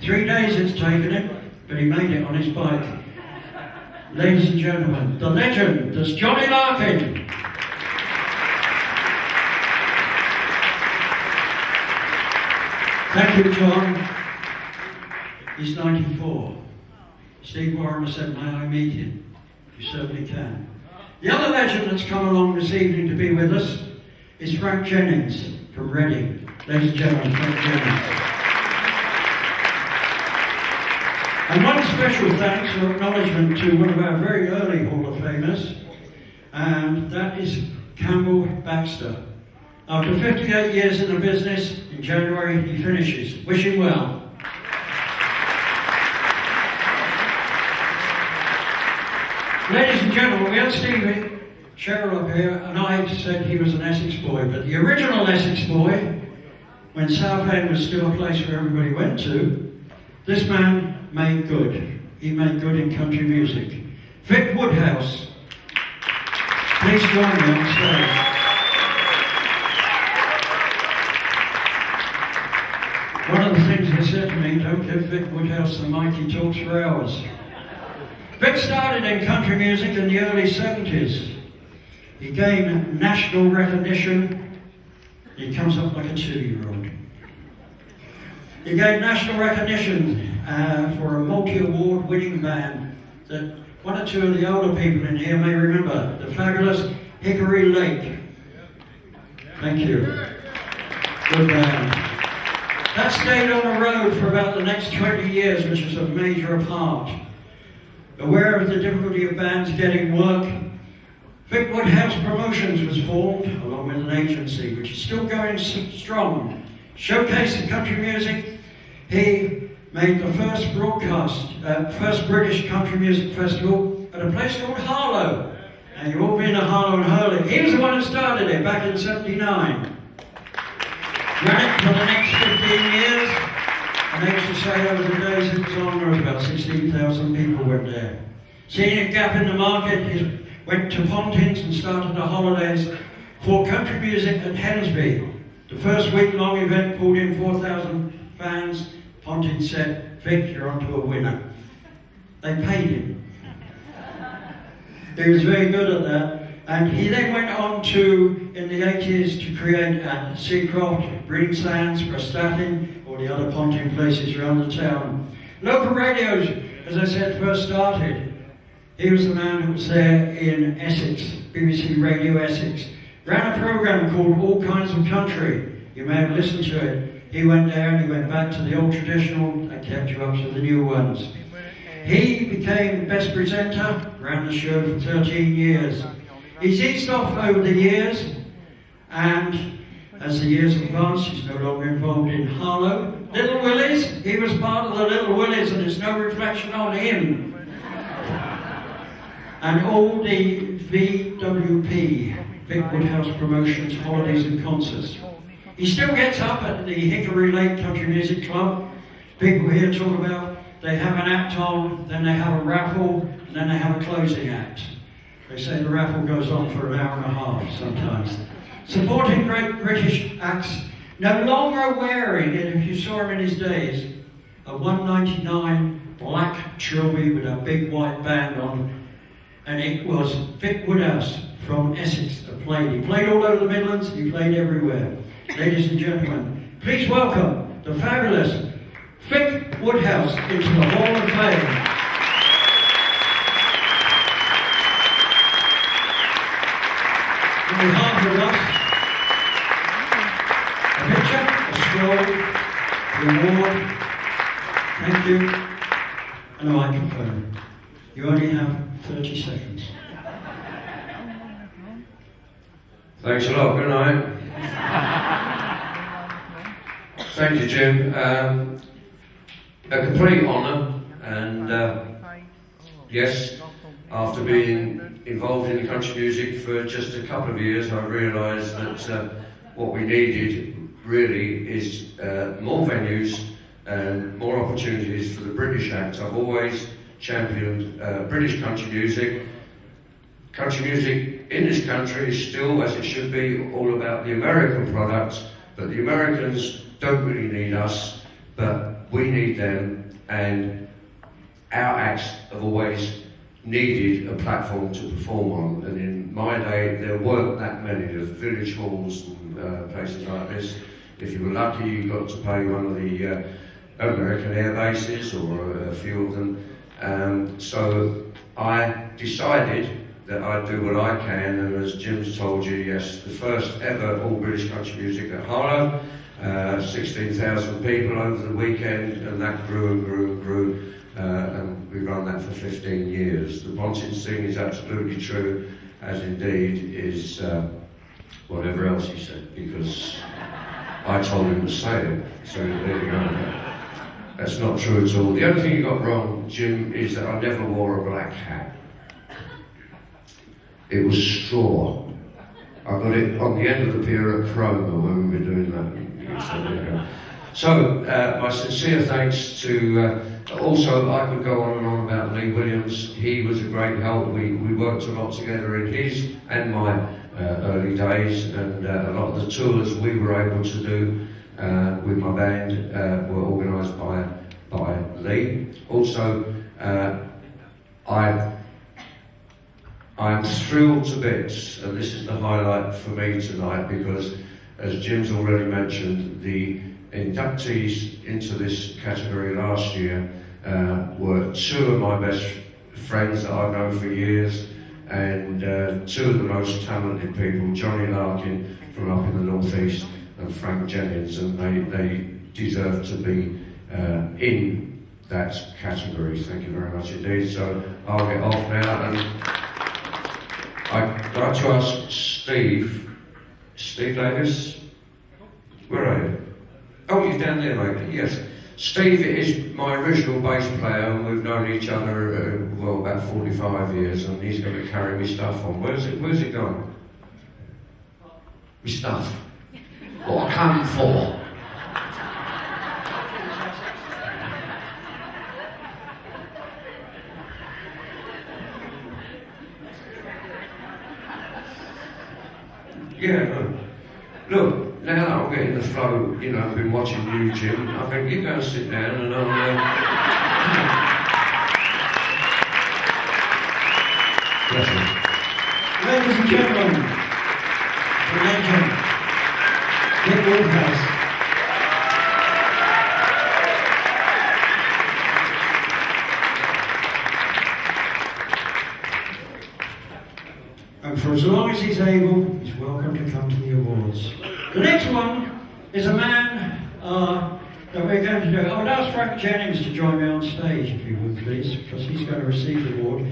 3 days it's taken him, but he made it on his bike. Ladies and gentlemen, the legend, there's Johnny Larkin. Thank you, John. He's 94. Steve Warren said, may I meet him? You certainly can. The other legend that's come along this evening to be with us is Frank Jennings from Reading. Ladies and gentlemen, Frank Jennings. And one special thanks or acknowledgement to one of our very early Hall of Famers, and that is Campbell Baxter. After 58 years in the business, in January he finishes. Wish him well. Ladies and gentlemen, we had Stevie Sherrill up here, and I said he was an Essex boy, but the original Essex boy, when Southend was still a place where everybody went to, this man made good. He made good in country music. Vic Woodhouse, please join me on stage. One of the things he said to me, don't give Vic Woodhouse the mic, he talks for hours. Vic started in country music in the early 70s. He gained national recognition. He comes up like a 2-year-old. He gained national recognition for a multi-award winning band that one or two of the older people in here may remember, the fabulous Hickory Lake. Thank you. Good band. That stayed on the road for about the next 20 years, which was a major part. Aware of the difficulty of bands getting work, Vic Woodhouse Promotions was formed, along with an agency, which is still going strong. Showcase of country music. He made the first first British country music festival at a place called Harlow. And you've all been to Harlow and Hurley. He was the one who started it back in '79. Ran it for the next 15 years. And I used to say over the days it was on, there was about 16,000 people went there. Seeing a gap in the market, he went to Pontins and started the holidays for country music at Hensby. The first week-long event pulled in 4,000 fans. Pontins said, Vic, you're onto a winner. They paid him. He was very good at that. And he then went on to, in the 80s, to create at Seacroft, Greenslands, Prestatyn, all the other ponting places around the town. Local radios, as I said, first started. He was the man who was there in Essex, BBC Radio Essex. Ran a program called All Kinds of Country. You may have listened to it. He went there and he went back to the old traditional and kept you up to the new ones. He became best presenter, ran the show for 13 years. He's eased off over the years, and as the years advanced, he's no longer involved in Harlow. Little Willies, he was part of the Little Willies, and there's no reflection on him. And all the VWP, Vic Woodhouse Promotions, holidays and concerts. He still gets up at the Hickory Lake Country Music Club. People here talk about, they have an act on, then they have a raffle, and then they have a closing act. They say the raffle goes on for an hour and a half sometimes. Supporting great British acts, no longer wearing it, if you saw him in his days, a 199 black trilby with a big white band on, and it was Vic Woodhouse from Essex that played. He played all over the Midlands, he played everywhere. Ladies and gentlemen, please welcome the fabulous Vic Woodhouse into the Hall of Fame. On behalf of us, a picture, a scroll, the award, thank you, and a microphone. You only have 30 seconds. Thanks a lot, good night. Thank you, Jim. A complete honour, and yes, after being involved in the country music for just a couple of years, I realised that what we needed really is more venues and more opportunities for the British acts. I've always championed British country music. Country music in this country is still, as it should be, all about the American products, but the Americans don't really need us, but we need them, and our acts have always needed a platform to perform on. And in my day, there weren't that many. There's village halls and places like this. If you were lucky, you got to play one of the American air bases, or a few of them. So I decided that I'd do what I can, and as Jim's told you, yes, the first ever all British country music at Harlow, 16,000 people over the weekend, and that grew and grew and grew, and we run that for 15 years. The Pontins thing is absolutely true, as indeed is whatever else he said, because I told him to say it, so there you go. That's not true at all. The only thing you got wrong, Jim, is that I never wore a black hat. It was straw. I got it on the end of the pier at Cromer when we were doing that. So, there you go. So my sincere thanks to, also I could go on and on about Lee Williams. He was a great help. We worked a lot together in his and my early days, and a lot of the tours we were able to do with my band were organised by Lee. Also, I'm thrilled to bits, and this is the highlight for me tonight, because as Jim's already mentioned, the inductees into this category last year were two of my best friends that I've known for years, and two of the most talented people, Johnny Larkin from up in the northeast and Frank Jennings, and they deserve to be in that category. Thank you very much indeed. So I'll get off now, and I'd like to ask Steve Davis, where are you? Oh, you're down there, mate, yes. Steve is my original bass player, and we've known each other, well, about 45 years, and he's going to carry me stuff on. Where's it gone? Me stuff. What I come for. Yeah, look, now that I'm getting the flow, you know, I've been watching you, Jim, I think you go and sit down and I'll... Ladies and gentlemen, the legend, woodhouse. And for as long as he's able, he's welcome to come to the awards. The next one is a man that we're going to do. I would ask Frank Jennings to join me on stage, if you would please, because he's going to receive the award.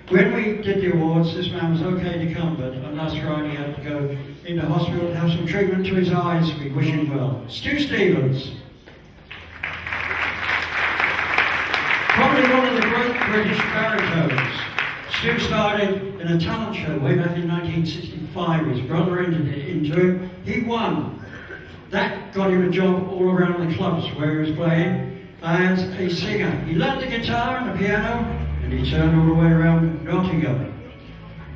When we did the awards, this man was okay to come, but on last Friday he had to go into hospital to have some treatment to his eyes. We wish him well. Stu Stevens. Probably one of the great British baritones. Stu started in a talent show way back in 1965. His brother entered into him. He won. That got him a job all around the clubs where he was playing as a singer. He learned the guitar and the piano, and he turned all the way around Nottingham.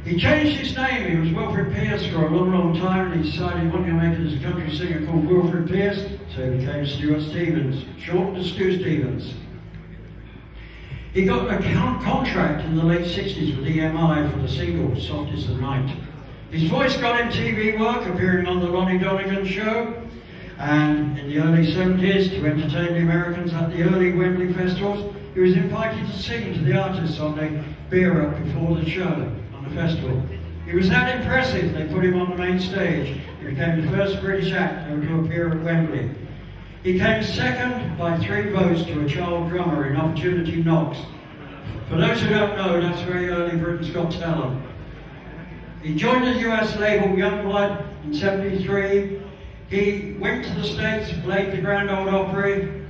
He changed his name. He was Wilfred Pierce for a long, long time, and he decided he wanted to make it as a country singer called Wilfred Pierce, so he became Stuart Stevens, shortened to Stu Stevens. He got a contract in the late 60s with EMI for the single Soft Is the Night. His voice got him TV work, appearing on the Lonnie Donegan show, and in the early 70s to entertain the Americans at the early Wembley festivals. He was invited to sing to the artists on the beer up before the show on the festival. He was that impressive, they put him on the main stage. He became the first British act ever to appear at Wembley. He came second by 3 votes to a child drummer in Opportunity Knocks. For those who don't know, that's very early Britain's Got Talent. He joined the US label Youngblood in '73. He went to the States, played the Grand Ole Opry.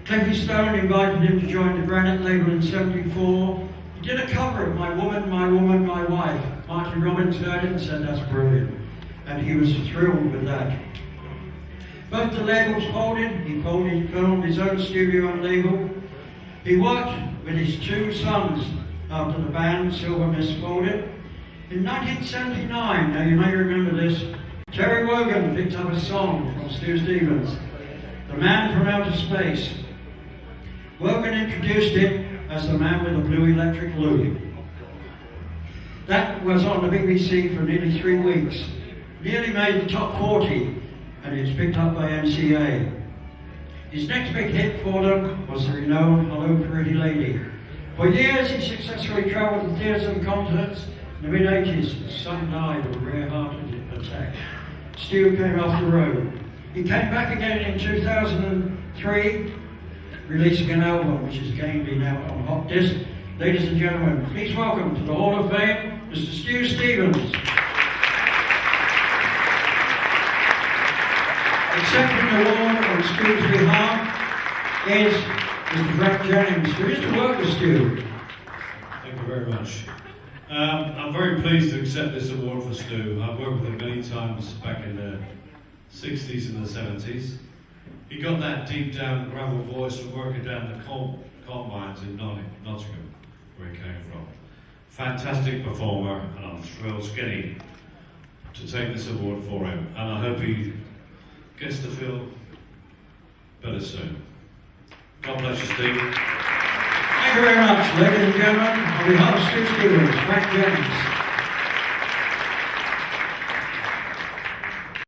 Cliffy Stone invited him to join the Granite label in '74. He did a cover of My Woman, My Wife. Martin Robbins heard it and said, that's brilliant. And he was thrilled with that. Both the labels folded. He filmed his own studio and label. He worked with his 2 sons after the band Silver Mist folded. In 1979, now you may remember this, Terry Wogan picked up a song from Stu Stevens. The the man from outer space. Wogan introduced him as the man with the blue electric loo. That was on the BBC for nearly 3 weeks. Nearly made the top 40, and it was picked up by MCA. His next big hit for them was the renowned Hello Pretty Lady. For years he successfully travelled to theatres and concerts. In the mid-80s, his son died of a rare heart attack. Stu came off the road. He came back again in 2003, releasing an album which has again been out on hot disc. Ladies and gentlemen, please welcome to the Hall of Fame, Mr. Stu Stevens. Accepting the award on Stu's behalf is Mr. Frank Jennings, who used to work with Stu. Thank you very much. I'm very pleased to accept this award for Stu. I've worked with him many times back in the 60s and the 70s. He got that deep down gravel voice from working down the coal mines in Nottingham, where he came from. Fantastic performer, and I'm thrilled, Skinny, to take this award for him. And I hope he gets to feel better soon. God bless you, Steve. Thank you very much, ladies and gentlemen. On behalf of Stu Stevens, Frank Jennings.